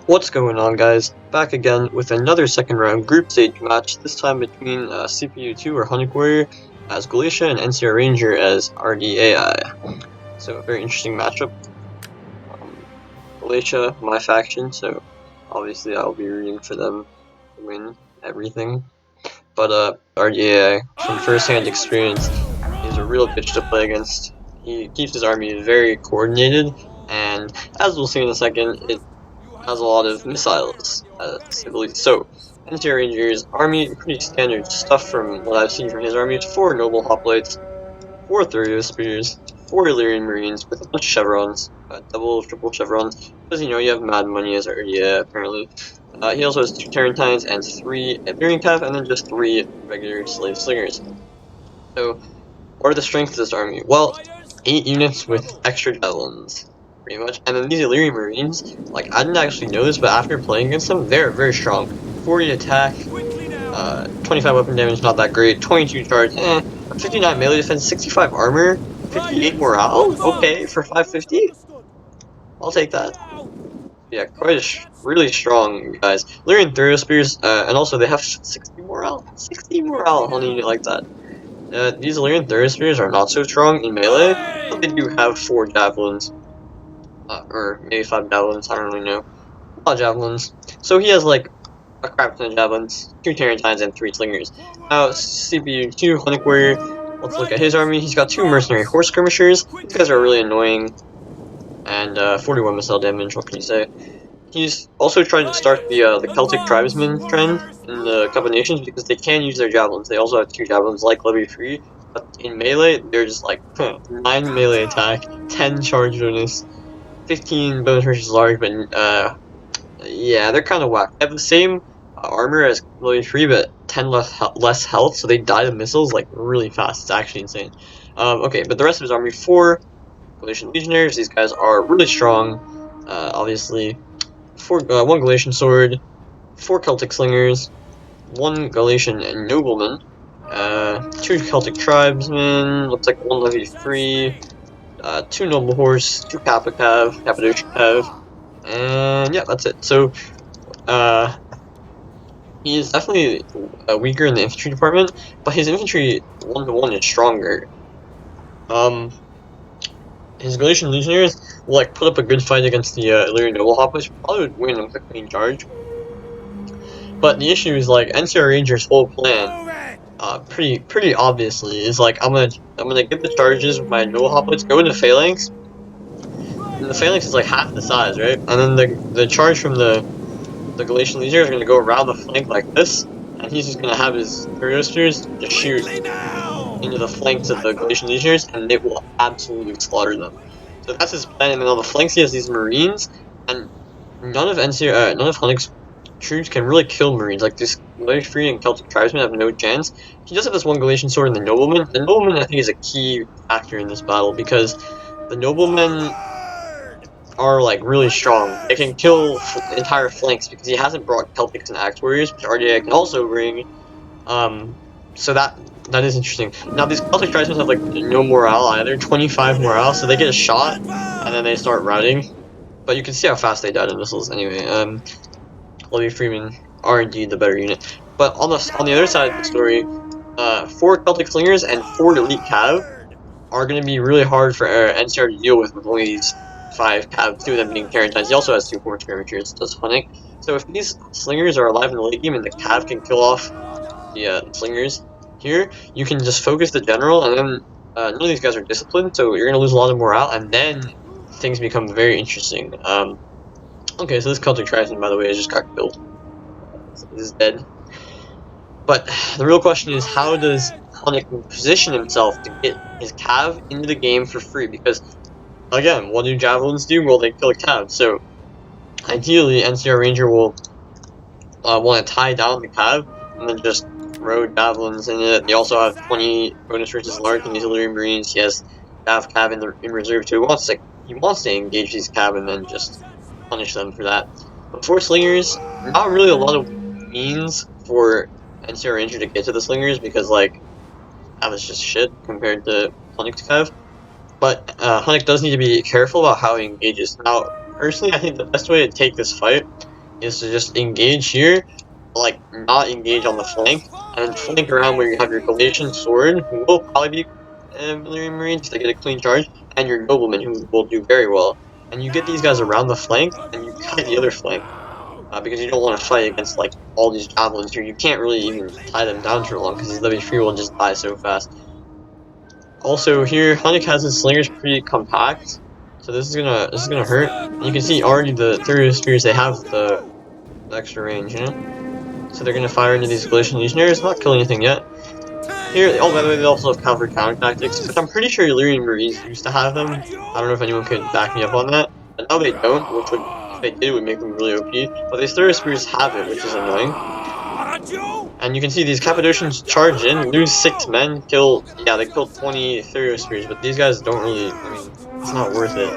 What's going on, guys? Back again with another second round group stage match, this time between cpu2 or Hunnic Warrior as Galatia and NCR Ranger as Ardiaei. So a very interesting matchup. Galatia, my faction, so obviously I'll be rooting for them to win everything. But Ardiaei, from first-hand experience, is a real bitch to play against. He keeps his army very coordinated, and as we'll see in a second, it has a lot of missiles, so NCR Ranger's army, pretty standard stuff from what I've seen from his army. 4 Noble Hoplites, 4 Thurio Spears, 4 Illyrian Marines with a bunch of chevrons, double, triple chevrons, because you have mad money as Ardiaei apparently. He also has 2 Tarantines and 3 Iberian Cav, and then just 3 regular Slave Slingers. So, what are the strengths of this army? Well, 8 units with extra javelins, pretty much. And then these Illyrian Marines, like, I didn't actually know this, but after playing against them, they're very strong. 40 attack, 25 weapon damage, not that great, 22 charge, 59 melee defense, 65 armor, 58 morale, okay, for 550? I'll take that. Yeah, really strong, guys. Illyrian Thurio Spears, and also they have 60 morale? 60 morale on a unit like that. These Illyrian Thurio Spears are not so strong in melee, but they do have 4 javelins. Or maybe 5 javelins, I don't really know. A lot of javelins. So he has like a crap ton of javelins, 2 Tarantines, and 3 Slingers. Now, cpu2 Hunnic Warrior, let's look at his army. He's got 2 Mercenary Horse Skirmishers. These guys are really annoying. And 41 missile damage, what can you say? He's also trying to start the Celtic Tribesmen trend in the Cup of Nations because they can use their javelins. They also have 2 javelins like Levy Free, but in melee, they're just like 9 melee attack, 10 charge bonus, 15 bonus versus large, but yeah, they're kind of whack. They have the same armor as Levy Free, but 10 less health, so they die to missiles like really fast. It's actually insane. Okay, but the rest of his army, 4 Galatian Legionnaires. These guys are really strong, obviously. 1 Galatian Sword, 4 Celtic Slingers, 1 Galatian Nobleman, 2 Celtic Tribesmen, looks like 1 Levy Free, 2 Noble Horse, 2 Cappadocia Cav, and yeah, that's it. So, he is definitely weaker in the infantry department, but his infantry 1-to-1 is stronger. His Galatian Legionnaires will like put up a good fight against the Illyrian Noble Hoplites, probably would win with a clean charge. But the issue is like NCR Ranger's whole plan, pretty obviously, is like I'm gonna get the charges with my Noble Hoplites, go into Phalanx, and the Phalanx is like half the size, right? And then the charge from the Galatian Legionnaires are gonna go around the flank like this, and he's just gonna have his Thurio Spears just shoot into the flanks of the Galatian Legionnaires, and they will absolutely slaughter them. So that's his plan. And then on the flanks, he has these Marines, and none of Hunnic's troops can really kill Marines. Like this Levy Free and Celtic Tribesmen have no chance. He does have this 1 Galatian Sword and the Nobleman. The Nobleman, I think, is a key factor in this battle because the Noblemen are like really strong. They can kill entire flanks because he hasn't brought Celtics and Axe Warriors, which Ardiaei can also bring. So that is interesting. Now these Celtic Tribesmen have like no morale either, 25 morale, so they get a shot and then they start routing. But you can see how fast they die to missiles anyway. Levy Freemen are indeed the better unit. But on the other side of the story, 4 Celtic Slingers and 4 Elite Cav are going to be really hard for NCR to deal with only these 5 Cav, 2 of them being Tarantines. He also has 2 Horse Skirmishers, does Hunnic. So if these Slingers are alive in the late game and the Cav can kill off the Slingers here, you can just focus the general, and then none of these guys are disciplined, so you're going to lose a lot of morale, and then things become very interesting. Okay, so this Celtic Tribesman, by the way, just got killed. So this is dead. But the real question is, how does Hunnic position himself to get his Cav into the game for free? Because, again, what do javelins do? Well, they kill a Cav. So, ideally, NCR Ranger will want to tie down the Cav, and then just throw javelins in it. They also have 20 bonus versus large in these Illyrian Marines. He has Cav in reserve too. He wants to engage these Cav and then just punish them for that. But for Slingers, not really a lot of means for NCR Ranger to get to the Slingers because like Cav is just shit compared to Hunnic's Cav. But Hunnic does need to be careful about how he engages. Now, personally, I think the best way to take this fight is to just engage here, like not engage on the flank, and then flank around where you have your Galatian sword, who will probably be Valyrian Marines to get a clean charge, and your noblemen, who will do very well. And you get these guys around the flank, and you kite the other flank, because you don't want to fight against like all these javelins here. You can't really even tie them down too long, because these level 3 will just die so fast. Also here, Hunnick has his slingers pretty compact, so this is gonna hurt. And you can see already the Thurius spears, they have the extra range, you know? So they're gonna fire into these Galatian Legionnaires, not killing anything yet. Here, oh by the way, they also have cavalry counter tactics, which I'm pretty sure Illyrian Marines used to have them. I don't know if anyone could back me up on that. But now they don't, which would, if they did, would make them really OP. But these Thurius spears have it, which is annoying. And you can see these Cappadocians charge in, lose 6 men, kill, yeah, they killed 20 Thurios spears, but these guys don't really, I mean, it's not worth it.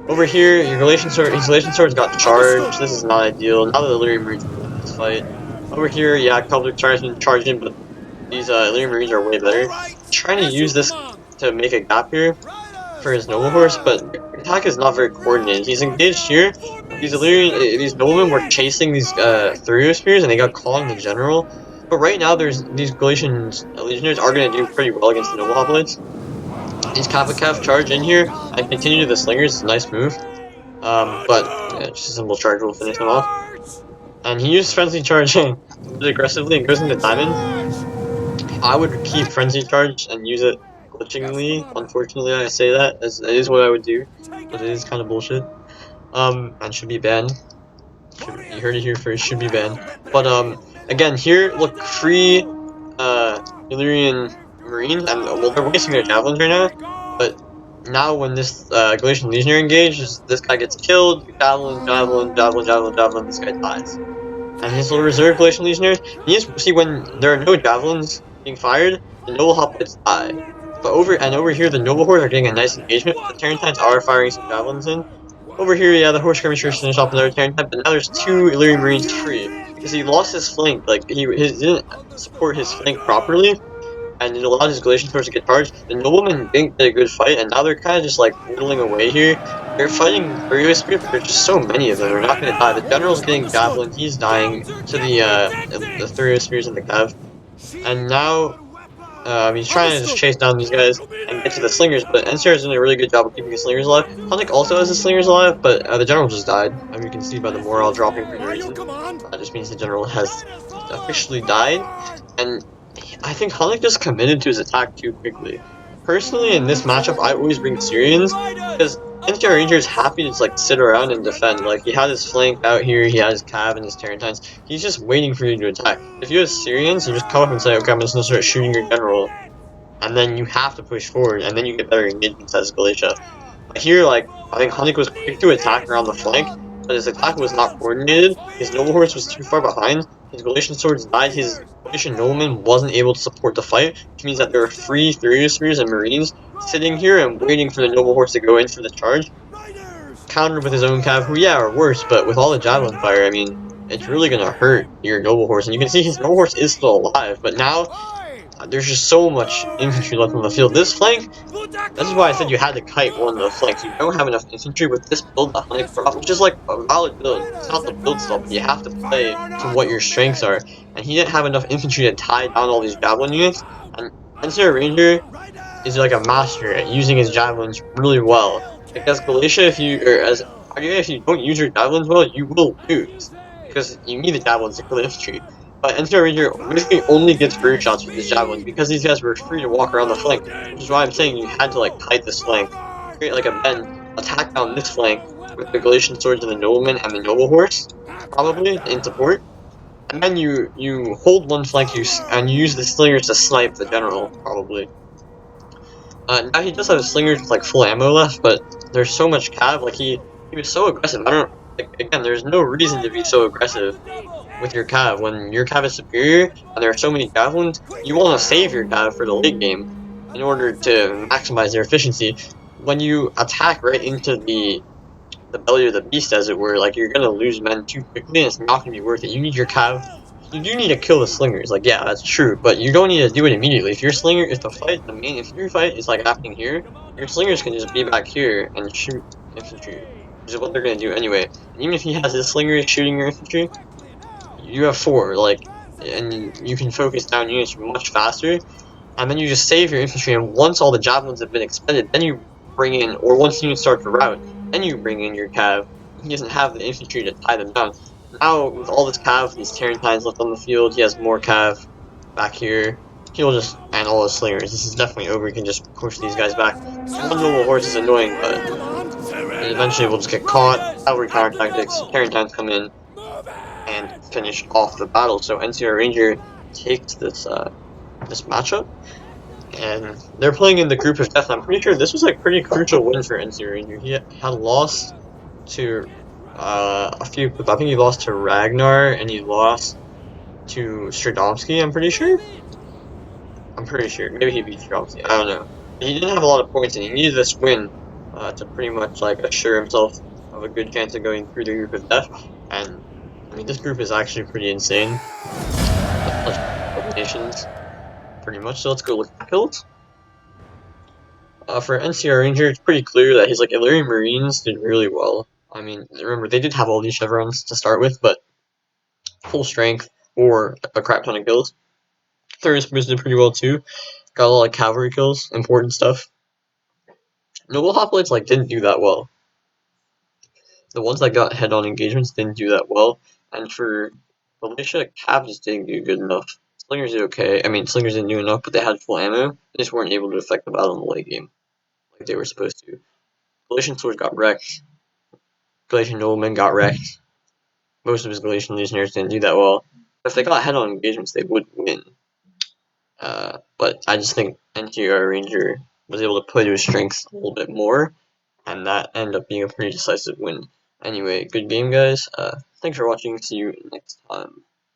Over here, your Galatian sword, his Galatian swords got charged. This is not ideal. Now the Illyrian Marines win this fight. Over here, yeah, Celtic tribesmen charged in, but these Illyrian Marines are way better. He's trying to use this to make a gap here for his noble horse, but the attack is not very coordinated. He's engaged here. These noblemen were chasing these Thurio spears, and they got caught in the general. But right now, these Galatian legionnaires are going to do pretty well against the noble hoplites. These Kappa charge in here and continue to the slingers. It's a nice move. But yeah, just a simple charge will finish them off. And he used frenzy charge really aggressively and goes into diamond. I would keep frenzy charge and use it glitchingly. Unfortunately, I say that as it is what I would do, but it is kind of bullshit. And should be banned. You heard it here first. Should be banned. But again, here look, free Illyrian Marines, and well, they're wasting their javelins right now. But now when this Galatian Legionnaire engages, this guy gets killed. Javelin, javelin, javelin, javelin, javelin. This guy dies. And his little reserve Galatian Legionnaires. You see when there are no javelins being fired, the noble hoplites die. But over here, the noble horse are getting a nice engagement. The Tarentines are firing some javelins in. Over here, yeah, the horse skirmishers finished off another Tarentine, but now there's 2 Illyrian Marines free because he lost his flank. Like he didn't support his flank properly, and it allowed his Galatian horse to get charged. The noblemen didn't get a good fight, and now they're kind of just like whittling away here. They're fighting Thurio spears, but there's just so many of them. They're not going to die. The general's getting javelin. He's dying to the Thurio spears in the cav, and now. He's trying to just chase down these guys and get to the slingers, but NCR is doing a really good job of keeping his slingers alive. Hunnick also has his slingers alive, but the general just died. I mean, you can see by the morale dropping for no reason. That just means the general has officially died, and I think Hunnick just committed to his attack too quickly. Personally, in this matchup, I always bring Syrians, because NCR Ranger is happy to just, like, sit around and defend. Like, he had his flank out here, he had his cav and his Tarentines. He's just waiting for you to attack. If you have Syrians, you just come up and say, okay, I'm just gonna start shooting your general. And then you have to push forward, and then you get better engagements as Galatia. But here, like, I think Hunnick was quick to attack around the flank, but his attack was not coordinated. His noble horse was too far behind. His Galatian swords died. His Galatian nobleman wasn't able to support the fight, which means that there are 3 Thurio spears and Marines sitting here and waiting for the noble horse to go in for the charge. Countered with his own cav, who, yeah, are worse, but with all the javelin fire, I mean, it's really gonna hurt your noble horse. And you can see his noble horse is still alive, but now there's just so much infantry left on the field. This flank, this is why I said you had to kite one of the flanks. You don't have enough infantry with this build that Hunnick brought, which is like a valid build. It's not the build style, but you have to play to what your strengths are. And he didn't have enough infantry to tie down all these javelin units. And NCR Ranger is like a master at using his javelins really well. Like as Galatia, if you don't use your javelins well, you will lose. Because you need the javelins to kill the infantry. But NCR Ranger basically only gets bird shots with his javelins because these guys were free to walk around the flank, which is why I'm saying you had to like kite this flank, create like a bend, attack down this flank with the Galatian swords and the nobleman and the noble horse, probably in support, and then you hold one flank and you use the slingers to snipe the general, probably. Now he does have slingers with like full ammo left, but there's so much cav. Like he was so aggressive. Again, there's no reason to be so aggressive with your cav. When your cav is superior and there are so many javelins, you want to save your cav for the late game in order to maximize their efficiency. When you attack right into the belly of the beast, as it were, like you're gonna lose men too quickly and it's not gonna be worth it. You need your cav. You do need to kill the slingers, like yeah, that's true, but you don't need to do it immediately. If your main infantry fight is like happening here, your slingers can just be back here and shoot infantry. which is what they're gonna do anyway. And even if he has his slingers shooting your infantry, you have 4, like, and you can focus down units much faster, and then you just save your infantry, and once all the javelins have been expended, then you bring in, or once units start to rout, then you bring in your cav. He doesn't have the infantry to tie them down. Now, with all this cav, these Tarentines left on the field, he has more cav back here. He'll just, and all his slingers. This is definitely over, he can just push these guys back. One noble horse is annoying, but it eventually will just get caught. Cavalry counter tactics, Tarentines come in, and finish off the battle. So NCR Ranger takes this matchup, and they're playing in the group of death. I'm pretty sure this was a pretty crucial win for NCR Ranger. He had lost to a few. I think he lost to Ragnar and he lost to Stradomski. I'm pretty sure. Maybe he beat Stradomski. I don't know. He didn't have a lot of points, and he needed this win to pretty much like assure himself of a good chance of going through the group of death. And I mean, this group is actually pretty insane. Nations, pretty much. So let's go look at the builds. For NCR Ranger, it's pretty clear that his like Illyrian Marines did really well. I mean, remember they did have all these chevrons to start with, but full strength or a crap ton of kills. Third did pretty well too. Got a lot of cavalry kills, important stuff. Noble hoplites like didn't do that well. The ones that got head-on engagements didn't do that well, and for Galatia, cav just didn't do good enough. Slingers did okay. I mean, slingers didn't do enough, but they had full ammo. They just weren't able to affect the battle in the late game like they were supposed to. Galatian swords got wrecked. Galatian noblemen got wrecked. Most of his Galatian legionnaires didn't do that well. But if they got head-on engagements, they would win. But I just think NTR Ranger was able to play to his strengths a little bit more, and that ended up being a pretty decisive win. Anyway, good game, guys. Thanks for watching. See you next time.